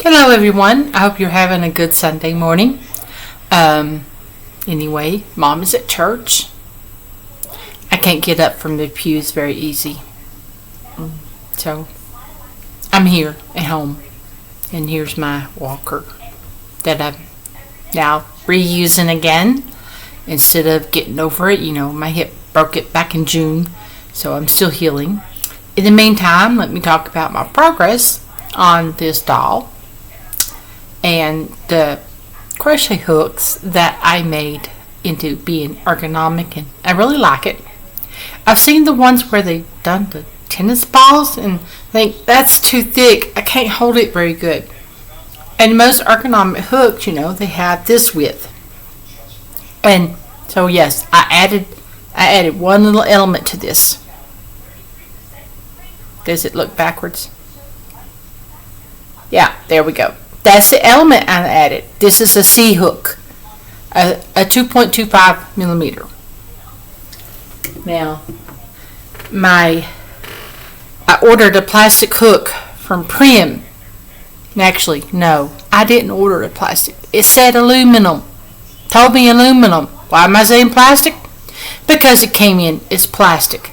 Hello everyone, I hope you're having a good Sunday morning. Anyway, Mom is at church. I can't get up from the pews very easy. So, I'm here at home. And here's my walker that I'm now reusing again. Instead of getting over it, my hip broke it back in June. So I'm still healing. In the meantime, let me talk about my progress on this doll. And the crochet hooks that I made into being ergonomic, and I really like it. I've seen the ones where they've done the tennis balls and think that's too thick, I can't hold it very good. And most ergonomic hooks, they have this width. And so yes, I added one little element to this. Does it look backwards? Yeah, there we go. That's the element I added. This is a C hook, a 2.25 millimeter. Now, I ordered a plastic hook from Prim. Actually, no, I didn't order a plastic. It said aluminum. Told me aluminum. Why am I saying plastic? Because it came in, it's plastic.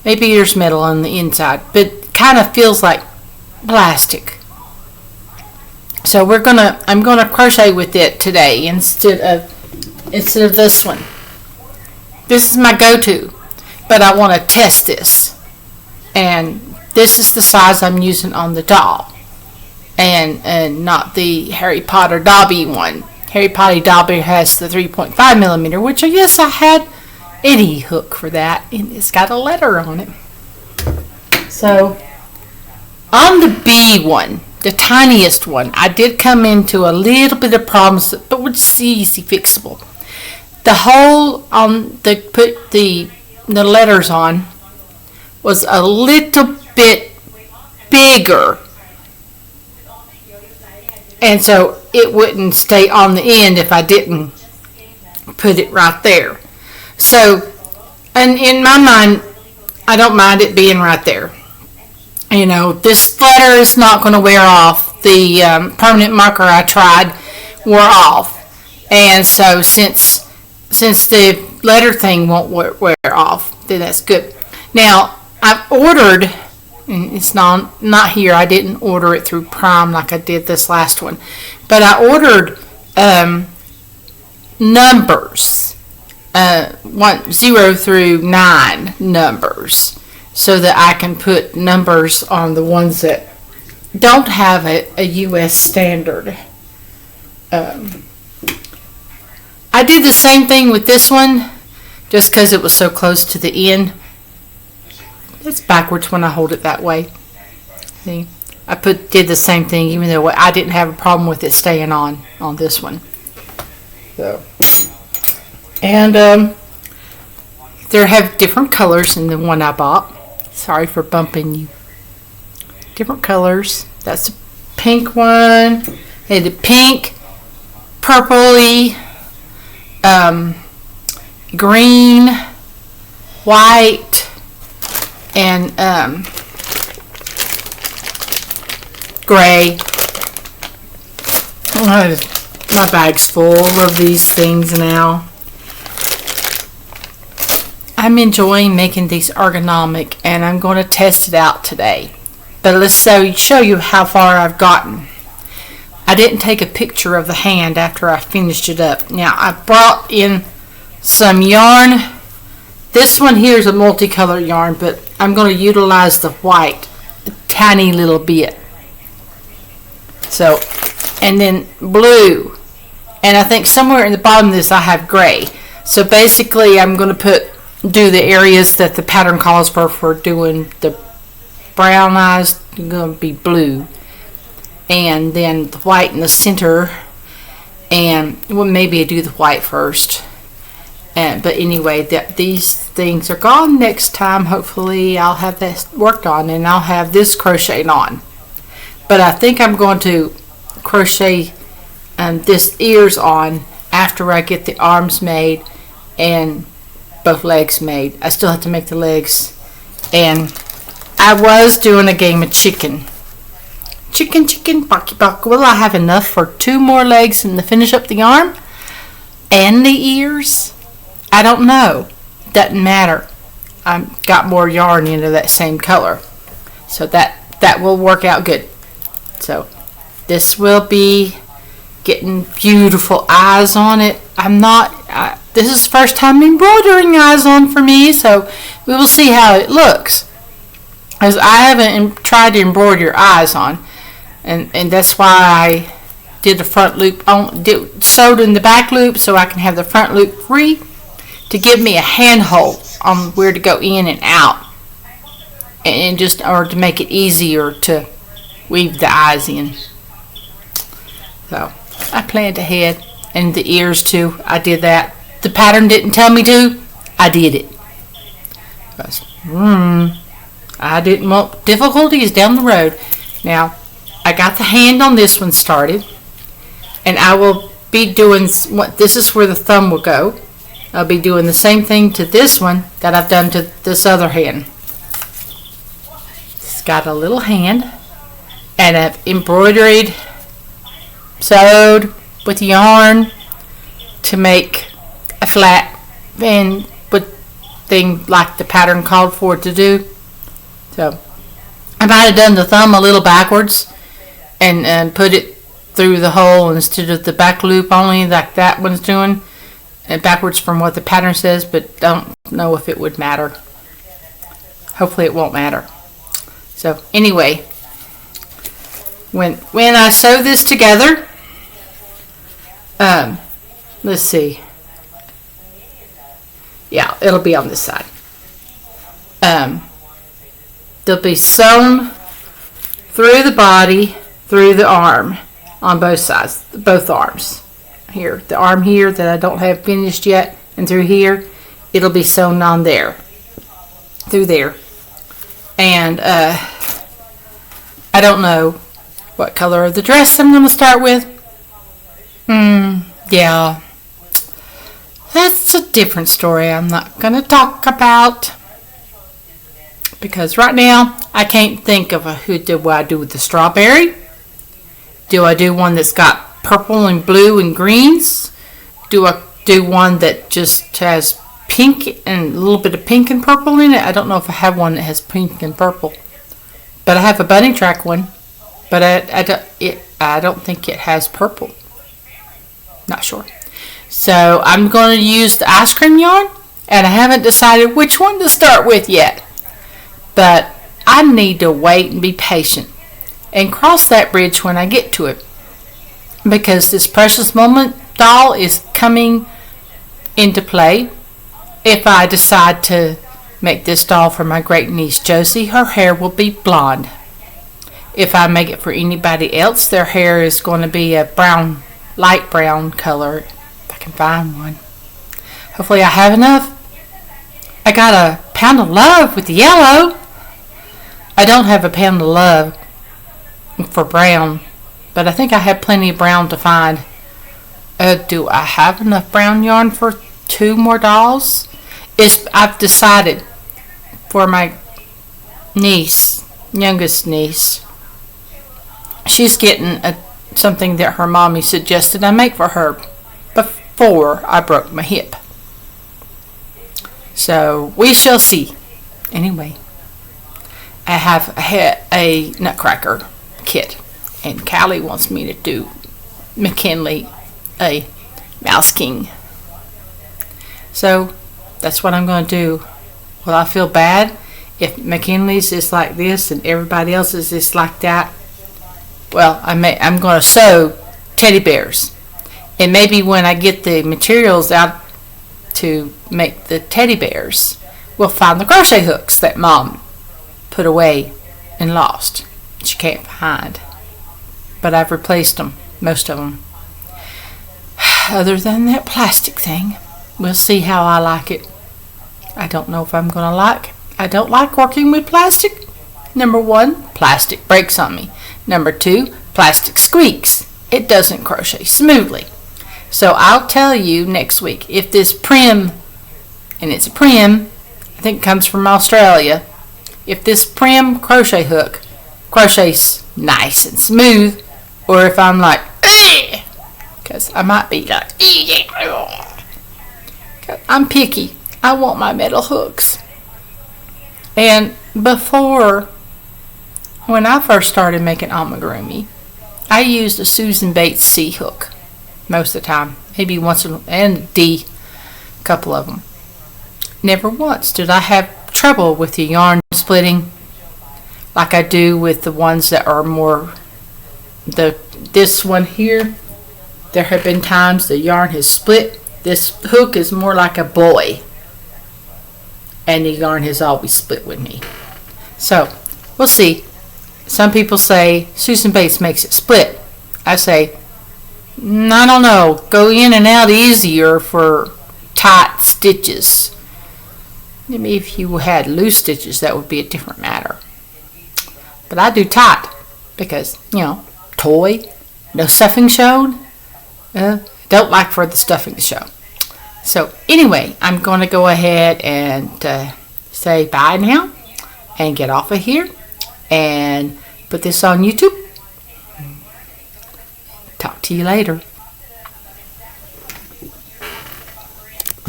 Maybe there's metal on the inside, but it kind of feels like plastic. So I'm gonna crochet with it today instead of this one. This is my go-to, but I want to test this. And this is the size I'm using on the doll, and not the Harry Potter Dobby one. Harry Potter Dobby has the 3.5 millimeter, which I guess I had any hook for that, and it's got a letter on it. So on the B one, the tiniest one, I did come into a little bit of problems, but which is easy fixable. The hole on put the letters on was a little bit bigger, and so it wouldn't stay on the end if I didn't put it right there. So, and in my mind, I don't mind it being right there. This letter is not going to wear off. The permanent marker I tried wore off. And so since the letter thing won't wear off, then that's good. Now, I've ordered, and it's not here, I didn't order it through Prime like I did this last one, but I ordered numbers, 0 through 9 numbers, so that I can put numbers on the ones that don't have a U.S. standard. I did the same thing with this one, just because it was so close to the end. It's backwards when I hold it that way. See, I did the same thing, even though I didn't have a problem with it staying on this one. So, and they have different colors than the one I bought. Sorry for bumping you. Different colors. That's the pink one. Hey, the pink, purpley, green, white, and gray. My bag's full of these things now. I'm enjoying making these ergonomic, and I'm going to test it out today. But let's show you how far I've gotten. I didn't take a picture of the hand after I finished it up. Now, I brought in some yarn. This one here is a multicolored yarn, but I'm going to utilize the white a tiny little bit. So, and then blue. And I think somewhere in the bottom of this I have gray. So basically I'm going to do the areas that the pattern calls for doing the brown eyes, going to be blue, and then the white in the center, and maybe I do the white first. But anyway, these things are gone next time. Hopefully I'll have this worked on, and I'll have this crocheted on. But I think I'm going to crochet this ears on after I get the arms made and both legs made. I still have to make the legs, and I was doing a game of chicken, chicken, barky bark. Will I have enough for 2 more legs and to finish up the arm? And the ears? I don't know. Doesn't matter. I've got more yarn into that same color. So that will work out good. So this will be getting beautiful eyes on it. This is the first time embroidering eyes on for me, so we will see how it looks. As I haven't tried to embroider eyes on, and that's why I did the front loop sewed in the back loop so I can have the front loop free to give me a handhold on where to go in and out, and just or to make it easier to weave the eyes in. So I planned ahead, and the ears too. I did that. The pattern didn't tell me to. I did it. Because, I didn't want difficulties down the road. Now, I got the hand on this one started, and I will be doing this is where the thumb will go. I'll be doing the same thing to this one that I've done to this other hand. It's got a little hand, and I've embroidered, sewed with yarn to make a flat and with thing like the pattern called for it to do. So I might have done the thumb a little backwards and put it through the hole instead of the back loop only like that one's doing, and backwards from what the pattern says, but don't know if it would matter. Hopefully it won't matter. So anyway, when I sew this together, let's see. Yeah, it'll be on this side. They'll be sewn through the body, through the arm, on both sides, both arms. Here, the arm here that I don't have finished yet, and through here, it'll be sewn on there, through there. And I don't know what color of the dress I'm going to start with. Yeah. That's a different story I'm not going to talk about. Because right now, I can't think of who do I do with the strawberry. Do I do one that's got purple and blue and greens? Do I do one that just has pink and a little bit of pink and purple in it? I don't know if I have one that has pink and purple. But I have a bunny track one. But I don't think it has purple. Not sure. So I'm going to use the ice cream yarn, and I haven't decided which one to start with yet. But I need to wait and be patient and cross that bridge when I get to it, because this Precious Moment doll is coming into play. If I decide to make this doll for my great niece Josie, her hair will be blonde. If I make it for anybody else, their hair is going to be a brown, light brown color, if I can find one. Hopefully I have enough. I got a pound of love with the yellow. I don't have a pound of love for brown, but I think I have plenty of brown to find. Do I have enough brown yarn for 2 more dolls? I've decided for my niece, youngest niece, she's getting something that her mommy suggested I make for her before I broke my hip. So we shall see. Anyway, I have a Nutcracker kit, and Callie wants me to do McKinley a Mouse King. So that's what I'm going to do. Will I feel bad if McKinley's is like this and everybody else's is like that? Well, I'm going to sew teddy bears, and maybe when I get the materials out to make the teddy bears, we'll find the crochet hooks that Mom put away and lost. She can't find, but I've replaced them, most of them. Other than that plastic thing, we'll see how I like it. I don't know if I'm going to like. I don't like working with plastic. Number 1, plastic breaks on me. Number 2, plastic squeaks. It doesn't crochet smoothly. So I'll tell you next week if this Prim, and it's a Prim, I think it comes from Australia, if this Prim crochet hook crochets nice and smooth, or if I'm like, because I might be like, I'm picky. I want my metal hooks. And before, when I first started making amigurumi, I used a Susan Bates C hook most of the time, maybe once, and a D, a couple of them. Never once did I have trouble with the yarn splitting like I do with the ones that are more, this one here. There have been times the yarn has split. This hook is more like a boy, and the yarn has always split with me. So, we'll see. Some people say Susan Bates makes it split. I say, I don't know. Go in and out easier for tight stitches. Maybe if you had loose stitches, that would be a different matter. But I do tight because, toy, no stuffing shown. Don't like for the stuffing to show. So anyway, I'm going to go ahead and say bye now and get off of here and put this on YouTube. Talk to you later.